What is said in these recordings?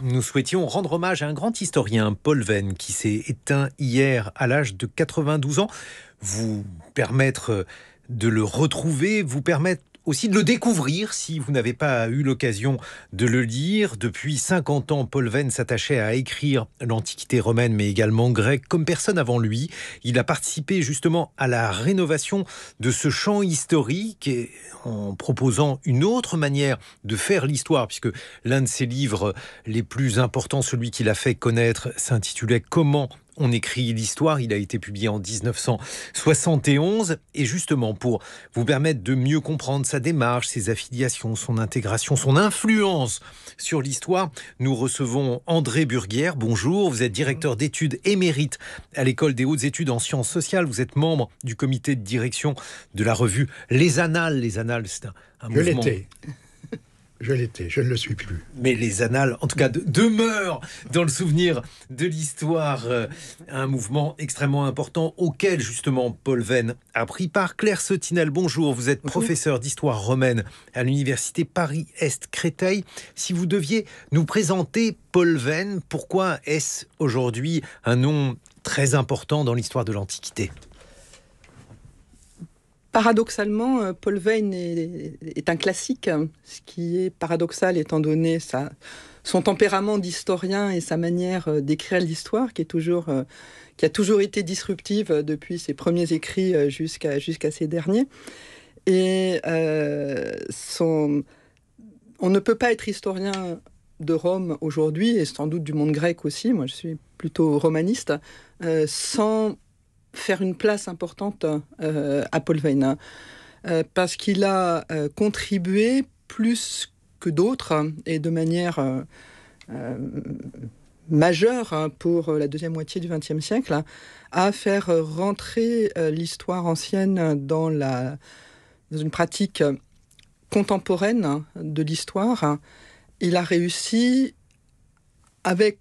Nous souhaitions rendre hommage à un grand historien, Paul Venn, qui s'est éteint hier à l'âge de 92 ans. Vous permettre de le retrouver, vous permettre aussi de le découvrir si vous n'avez pas eu l'occasion de le lire. Depuis 50 ans, Paul Venn s'attachait à écrire l'Antiquité romaine, mais également grecque, comme personne avant lui. Il a participé justement à la rénovation de ce champ historique et en proposant une autre manière de faire l'histoire, puisque l'un de ses livres les plus importants, celui qu'il a fait connaître, s'intitulait « Comment on écrit l'histoire ». Il a été publié en 1971 et justement pour vous permettre de mieux comprendre sa démarche, ses affiliations, son intégration, son influence sur l'histoire, nous recevons André Burguière. Bonjour, vous êtes directeur d'études émérite à l'École des hautes études en sciences sociales. Vous êtes membre du comité de direction de la revue Les Annales. Les Annales, c'est un mouvement... Je l'étais, je ne le suis plus. Mais les Annales, en tout cas, demeurent dans le souvenir de l'histoire. Un mouvement extrêmement important auquel, justement, Paul Venn a pris part. Claire Sautinel, bonjour. Vous êtes professeure d'histoire romaine à l'université Paris-Est-Créteil. Si vous deviez nous présenter Paul Venn, pourquoi est-ce aujourd'hui un nom très important dans l'histoire de l'Antiquité ? Paradoxalement, Paul Venn est un classique, ce qui est paradoxal étant donné son tempérament d'historien et sa manière d'écrire l'histoire qui a toujours été disruptive depuis ses premiers écrits jusqu'à ces derniers. Et on ne peut pas être historien de Rome aujourd'hui, et sans doute du monde grec aussi, moi je suis plutôt romaniste, sans faire une place importante à Paul Venn, parce qu'il a contribué plus que d'autres et de manière majeure pour la deuxième moitié du XXe siècle à faire rentrer l'histoire ancienne dans une pratique contemporaine de l'histoire. Il a réussi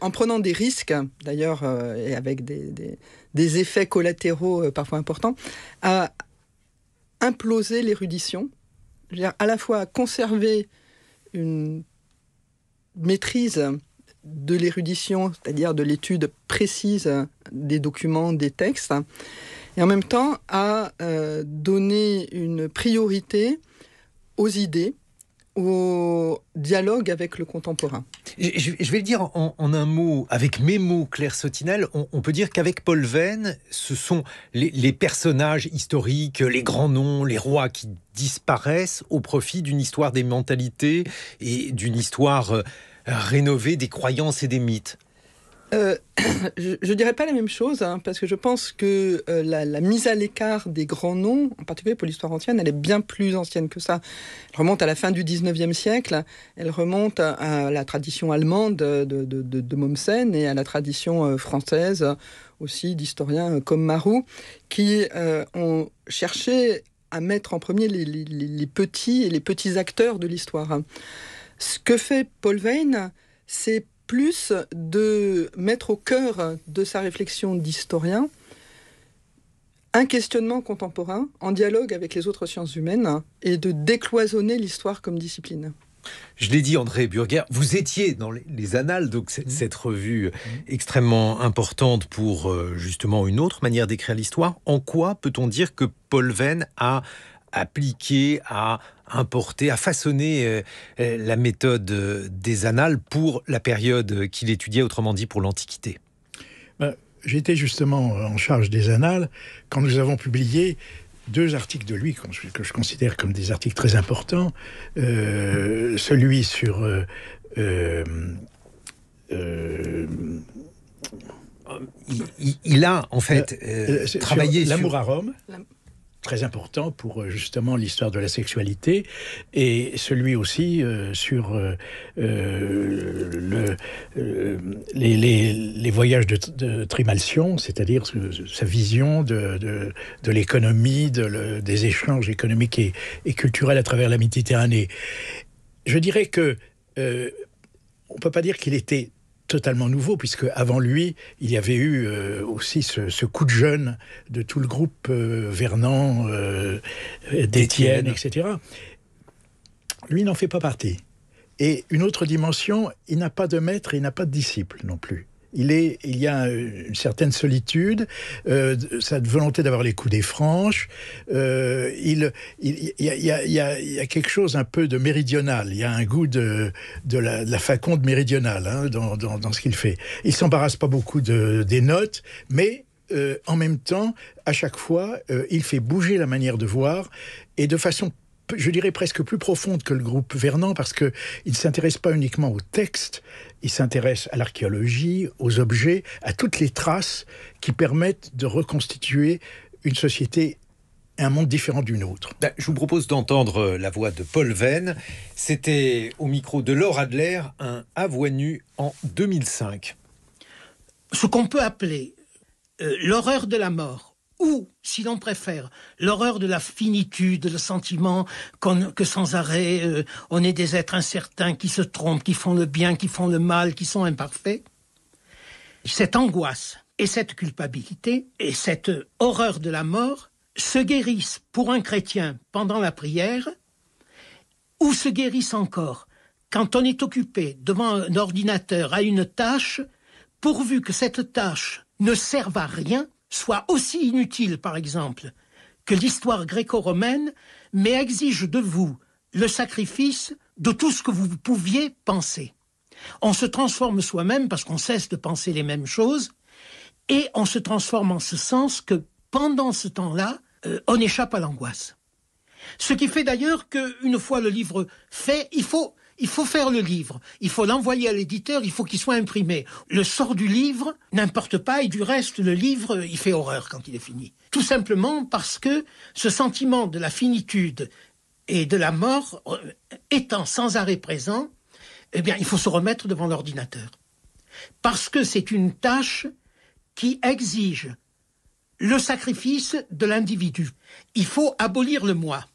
en prenant des risques, d'ailleurs, et avec des effets collatéraux parfois importants, à imploser l'érudition, c'est-à-dire à la fois à conserver une maîtrise de l'érudition, c'est-à-dire de l'étude précise des documents, des textes, et en même temps à donner une priorité aux idées, au dialogue avec le contemporain. Je vais le dire en un mot, avec mes mots, Claire Sautinel, on peut dire qu'avec Paul Venn, ce sont les personnages historiques, les grands noms, les rois qui disparaissent au profit d'une histoire des mentalités et d'une histoire rénovée des croyances et des mythes. Je ne dirais pas la même chose, parce que je pense que la mise à l'écart des grands noms, en particulier pour l'histoire ancienne, elle est bien plus ancienne que ça. Elle remonte à la fin du XIXe siècle, elle remonte à la tradition allemande de Mommsen et à la tradition française aussi d'historiens comme Marou, qui ont cherché à mettre en premier les petits acteurs de l'histoire. Ce que fait Paul Venn, c'est plus de mettre au cœur de sa réflexion d'historien un questionnement contemporain en dialogue avec les autres sciences humaines et de décloisonner l'histoire comme discipline. Je l'ai dit, André Burguière, vous étiez dans les Annales, donc cette revue extrêmement importante pour justement une autre manière d'écrire l'histoire. En quoi peut-on dire que Paul Venn a appliqué, a importé, a façonné la méthode des Annales pour la période qu'il étudiait, autrement dit pour l'Antiquité? J'étais justement en charge des Annales quand nous avons publié 2 articles de lui que je considère comme des articles très importants. Celui sur il a en fait travaillé sur l'amour à Rome, très important pour justement l'histoire de la sexualité, et celui aussi sur les voyages de Trimalcion, c'est-à-dire sa vision de l'économie, des échanges économiques et culturels à travers la Méditerranée. Je dirais que on ne peut pas dire qu'il était totalement nouveau, puisque avant lui, il y avait eu aussi ce coup de jeune de tout le groupe Vernant, d'Étienne, etc. Lui n'en fait pas partie. Et une autre dimension, il n'a pas de maître, il n'a pas de disciple non plus. Il y a une certaine solitude, cette volonté d'avoir les coudées franches. Il y a quelque chose un peu de méridional. Il y a un goût de la faconde méridionale dans ce qu'il fait. Il ne s'embarrasse pas beaucoup des notes, mais en même temps, à chaque fois, il fait bouger la manière de voir et de façon, je dirais, presque plus profonde que le groupe Vernant, parce qu'il ne s'intéresse pas uniquement au texte, il s'intéresse à l'archéologie, aux objets, à toutes les traces qui permettent de reconstituer une société, un monde différent du nôtre. Je vous propose d'entendre la voix de Paul Venn. C'était au micro de Laure Adler, un à voix nue en 2005. Ce qu'on peut appeler l'horreur de la mort, ou, si l'on préfère, l'horreur de la finitude, le sentiment que sans arrêt, on est des êtres incertains qui se trompent, qui font le bien, qui font le mal, qui sont imparfaits. Cette angoisse et cette culpabilité et cette horreur de la mort se guérissent pour un chrétien pendant la prière, ou se guérissent encore quand on est occupé devant un ordinateur à une tâche, pourvu que cette tâche ne serve à rien, soit aussi inutile, par exemple, que l'histoire gréco-romaine, mais exige de vous le sacrifice de tout ce que vous pouviez penser. On se transforme soi-même parce qu'on cesse de penser les mêmes choses, et on se transforme en ce sens que pendant ce temps-là, on échappe à l'angoisse. Ce qui fait d'ailleurs qu'une fois le livre fait, il faut faire le livre, il faut l'envoyer à l'éditeur, il faut qu'il soit imprimé. Le sort du livre n'importe pas, et du reste, le livre, il fait horreur quand il est fini. Tout simplement parce que ce sentiment de la finitude et de la mort étant sans arrêt présent, eh bien, il faut se remettre devant l'ordinateur. Parce que c'est une tâche qui exige le sacrifice de l'individu. Il faut abolir le moi.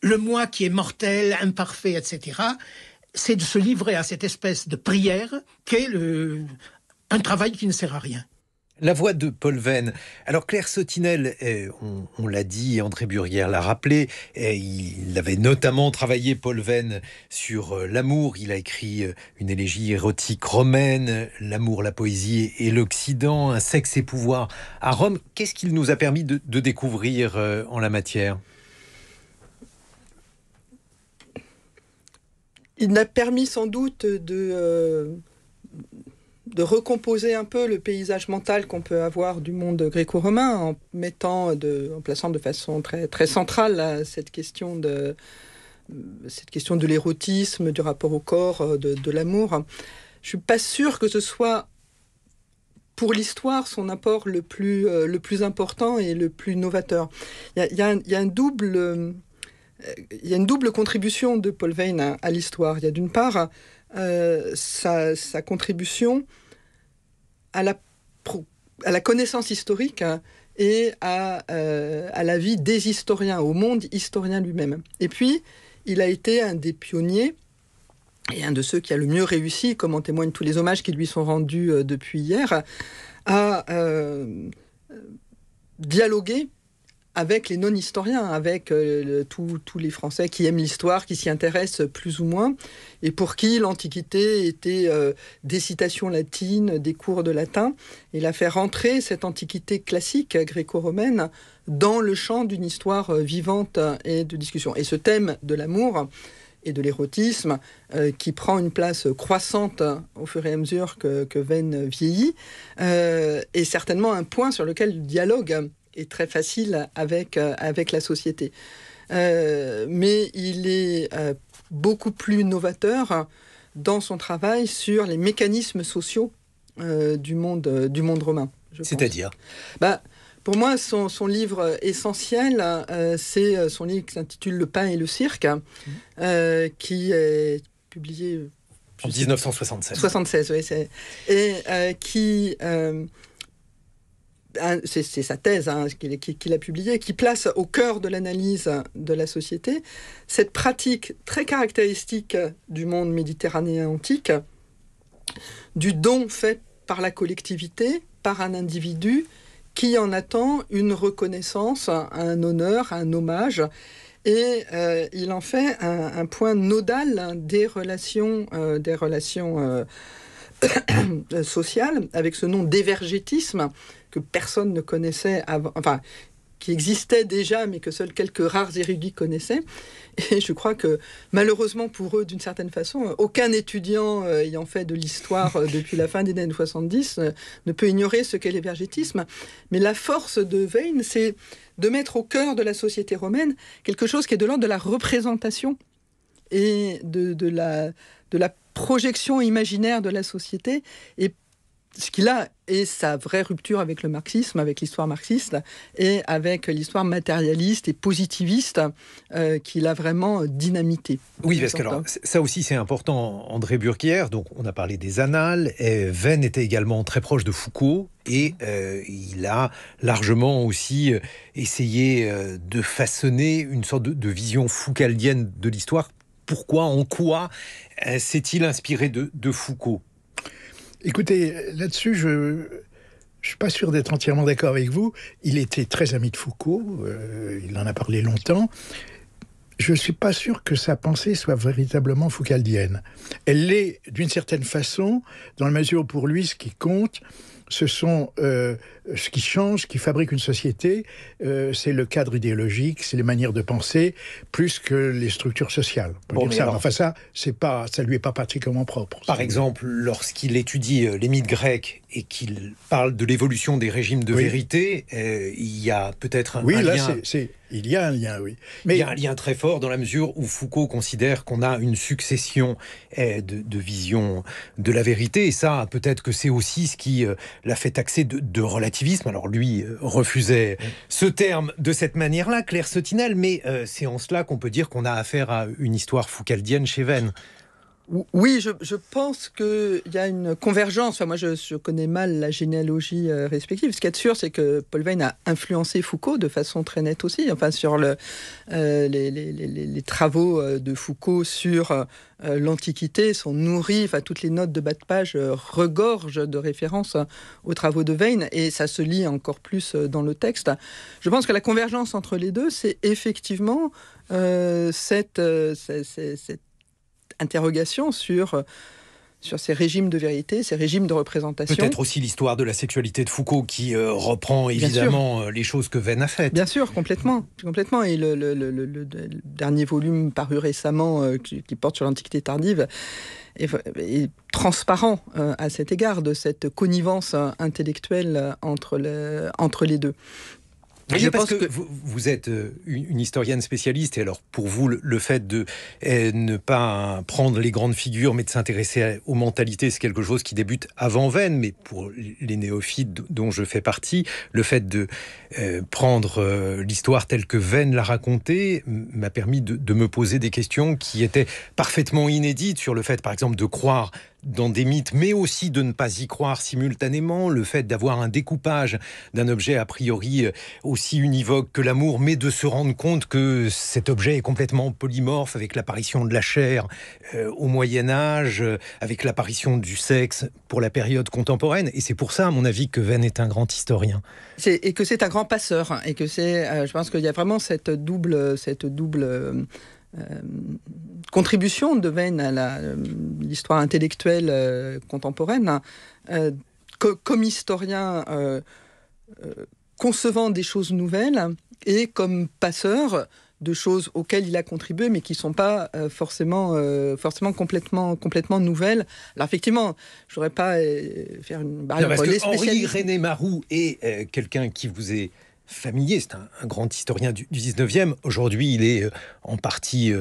Le moi qui est mortel, imparfait, etc., c'est de se livrer à cette espèce de prière qu'est un travail qui ne sert à rien. La voix de Paul Venn. Alors Claire Sautinel, on l'a dit, André Burguière l'a rappelé, il avait notamment travaillé, Paul Venn, sur l'amour. Il a écrit une élégie érotique romaine, L'amour, la poésie et l'Occident, Un sexe et pouvoir à Rome. Qu'est-ce qu'il nous a permis de découvrir en la matière ? Il a permis sans doute de recomposer un peu le paysage mental qu'on peut avoir du monde gréco-romain en plaçant de façon très, très centrale cette question de l'érotisme, du rapport au corps, de l'amour. Je ne suis pas sûre que ce soit pour l'histoire son apport le plus important et le plus novateur. Il y a une double contribution de Paul Venn à l'histoire. Il y a d'une part sa contribution à la connaissance historique et à la vie des historiens, au monde historien lui-même. Et puis, il a été un des pionniers et un de ceux qui a le mieux réussi, comme en témoignent tous les hommages qui lui sont rendus depuis hier, à dialoguer avec les non-historiens, avec tous les Français qui aiment l'histoire, qui s'y intéressent plus ou moins, et pour qui l'Antiquité était des citations latines, des cours de latin. Il a fait rentrer cette Antiquité classique gréco-romaine dans le champ d'une histoire vivante et de discussion. Et ce thème de l'amour et de l'érotisme, qui prend une place croissante au fur et à mesure que Venn vieillit, est certainement un point sur lequel le dialogue est très facile avec la société. Mais il est beaucoup plus novateur dans son travail sur les mécanismes sociaux du monde romain. C'est-à-dire ? Pour moi, son livre essentiel, c'est son livre qui s'intitule « Le pain et le cirque », qui est publié en 1976. 76, oui. Et qui... c'est sa thèse qu'il a publiée, qui place au cœur de l'analyse de la société cette pratique très caractéristique du monde méditerranéen antique, du don fait par la collectivité, par un individu qui en attend une reconnaissance, un honneur, un hommage, et il en fait un point nodal des relations sociales, avec ce nom d'évergétisme que personne ne connaissait avant, enfin, qui existait déjà, mais que seuls quelques rares érudits connaissaient. Et je crois que, malheureusement pour eux, d'une certaine façon, aucun étudiant ayant fait de l'histoire depuis la fin des années 70 ne peut ignorer ce qu'est l'évergétisme. Mais la force de Veyne, c'est de mettre au cœur de la société romaine quelque chose qui est de l'ordre de la représentation et de la projection imaginaire de la société. Et ce qu'il a est sa vraie rupture avec le marxisme, avec l'histoire marxiste, et avec l'histoire matérialiste et positiviste qu'il a vraiment dynamité. Oui, parce que alors, ça aussi c'est important, André Burguière, donc on a parlé des annales, et Veyne était également très proche de Foucault, et il a largement aussi essayé de façonner une sorte de vision foucaldienne de l'histoire. Pourquoi, en quoi s'est-il inspiré de Foucault ? Écoutez, là-dessus, je ne suis pas sûr d'être entièrement d'accord avec vous. Il était très ami de Foucault, il en a parlé longtemps. Je ne suis pas sûr que sa pensée soit véritablement foucaldienne. Elle l'est d'une certaine façon, dans la mesure où pour lui, ce qui compte, ce sont ce qui change, ce qui fabrique une société, c'est le cadre idéologique, c'est les manières de penser, plus que les structures sociales. Enfin ça lui est pas particulièrement propre. Par exemple, lorsqu'il étudie les mythes grecs et qu'il parle de l'évolution des régimes de vérité, il y a peut-être un lien. Il y a un lien, oui. Mais il y a un lien très fort dans la mesure où Foucault considère qu'on a une succession de visions de la vérité. Et ça, peut-être que c'est aussi ce qui l'a fait taxer de relativisme. Alors lui refusait ce terme de cette manière-là, Claire Sautinel, mais c'est en cela qu'on peut dire qu'on a affaire à une histoire foucaldienne chez Veyne. Oui, je pense qu'il y a une convergence. Enfin, moi, je connais mal la généalogie respective. Ce qui est sûr, c'est que Paul Veyne a influencé Foucault de façon très nette aussi. Enfin, sur les travaux de Foucault sur l'Antiquité sont nourris. Enfin, toutes les notes de bas de page regorgent de références aux travaux de Veyne, et ça se lit encore plus dans le texte. Je pense que la convergence entre les deux, c'est effectivement cette interrogation sur ces régimes de vérité, ces régimes de représentation. Peut-être aussi l'histoire de la sexualité de Foucault qui reprend évidemment les choses que Veyne a faites. Bien sûr, complètement. Et le dernier volume paru récemment qui porte sur l'Antiquité tardive est transparent à cet égard de cette connivence intellectuelle entre les deux. Je pense que vous êtes une historienne spécialiste, et alors pour vous, le fait de ne pas prendre les grandes figures, mais de s'intéresser aux mentalités, c'est quelque chose qui débute avant Veyne, mais pour les néophytes dont je fais partie, le fait de prendre l'histoire telle que Veyne l'a racontée m'a permis de me poser des questions qui étaient parfaitement inédites sur le fait, par exemple, de croire dans des mythes, mais aussi de ne pas y croire simultanément, le fait d'avoir un découpage d'un objet a priori aussi univoque que l'amour, mais de se rendre compte que cet objet est complètement polymorphe, avec l'apparition de la chair au Moyen-Âge, avec l'apparition du sexe pour la période contemporaine. Et c'est pour ça, à mon avis, que Veyne est un grand historien. Et que c'est un grand passeur, et que je pense qu'il y a vraiment cette double contribution de Veyne à l'histoire intellectuelle contemporaine, comme historien concevant des choses nouvelles, et comme passeur de choses auxquelles il a contribué, mais qui ne sont pas forcément complètement nouvelles. Alors effectivement, je ne voudrais pas faire une barrière pour les spécialistes. Henri-René Maroux est quelqu'un qui vous est familier, c'est un grand historien du 19e. Aujourd'hui, il est en partie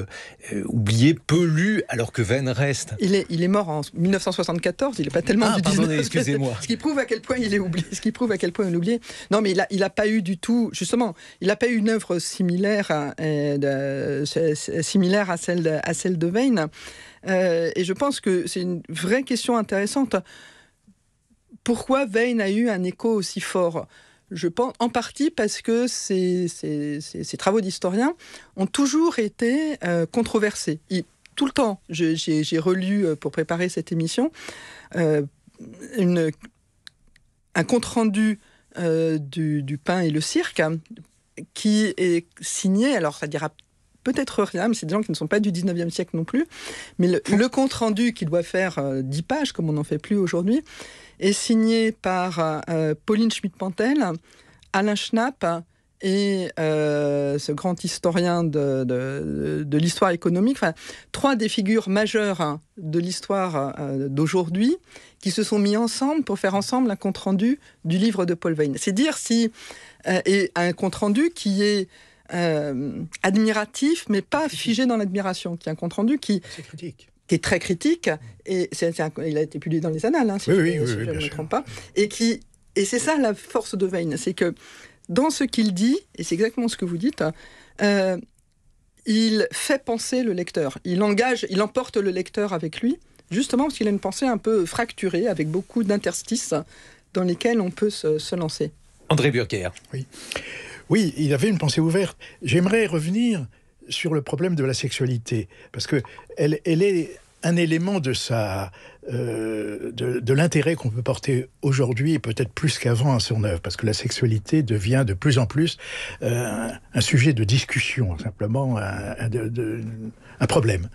oublié, peu lu, alors que Veyne reste. Il est mort en 1974, il n'est pas tellement du 19e. Pardonnez, excusez-moi. Ce qui prouve à quel point il est oublié. Non, mais il n'a pas eu du tout, justement, il n'a pas eu une œuvre similaire à celle de Veyne. Et je pense que c'est une vraie question intéressante. Pourquoi Veyne a eu un écho aussi fort ? Je pense en partie parce que ces travaux d'historien ont toujours été controversés. Tout le temps, j'ai relu pour préparer cette émission un compte-rendu du Pain et le Cirque qui est signé, alors ça dira peut-être rien, mais c'est des gens qui ne sont pas du 19e siècle non plus. Mais le compte-rendu qui doit faire 10 pages, comme on n'en fait plus aujourd'hui, est signé par Pauline Schmidt-Pantel, Alain Schnapp et ce grand historien de l'histoire économique, enfin, 3 des figures majeures de l'histoire d'aujourd'hui qui se sont mis ensemble pour faire ensemble un compte-rendu du livre de Paul Veyne. C'est dire si... et un compte-rendu qui est admiratif, mais pas figé dans l'admiration, qui est un compte-rendu qui est très critique, et il a été publié dans les Annales, si je ne me trompe pas, et c'est ça la force de Veyne, c'est que dans ce qu'il dit, et c'est exactement ce que vous dites, il fait penser le lecteur, il emporte le lecteur avec lui, justement parce qu'il a une pensée un peu fracturée, avec beaucoup d'interstices dans lesquels on peut se lancer. André Burguière. Oui, il avait une pensée ouverte. J'aimerais revenir sur le problème de la sexualité, parce que elle est un élément de l'intérêt qu'on peut porter aujourd'hui, et peut-être plus qu'avant, à son œuvre, parce que la sexualité devient de plus en plus un sujet de discussion, simplement un problème.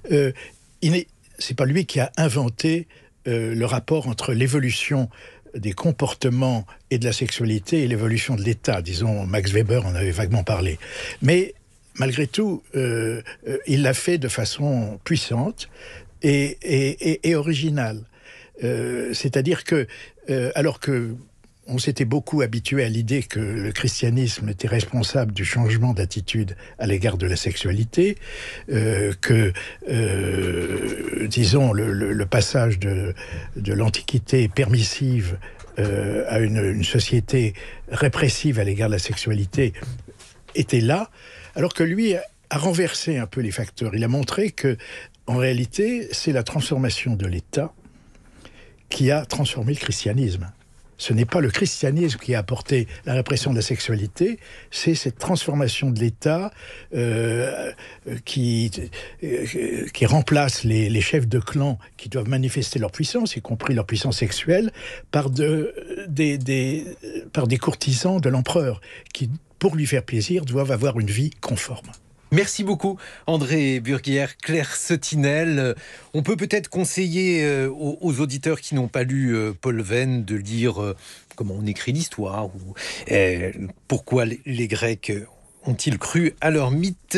C'est pas lui qui a inventé le rapport entre l'évolution des comportements et de la sexualité et l'évolution de l'État. Disons, Max Weber en avait vaguement parlé. Mais malgré tout, il l'a fait de façon puissante et originale. C'est-à-dire que, alors que on s'était beaucoup habitué à l'idée que le christianisme était responsable du changement d'attitude à l'égard de la sexualité, disons, le passage de l'Antiquité permissive à une société répressive à l'égard de la sexualité était là, alors que lui a renversé un peu les facteurs. Il a montré que, en réalité, c'est la transformation de l'État qui a transformé le christianisme. Ce n'est pas le christianisme qui a apporté la répression de la sexualité, c'est cette transformation de l'État qui remplace les chefs de clan qui doivent manifester leur puissance, y compris leur puissance sexuelle, par des courtisans de l'empereur qui, pour lui faire plaisir, doivent avoir une vie conforme. Merci beaucoup André Burguière, Claire Setinel. On peut peut-être conseiller aux auditeurs qui n'ont pas lu Paul Veyne de lire comment on écrit l'histoire ou pourquoi les Grecs ont-ils cru à leur mythe.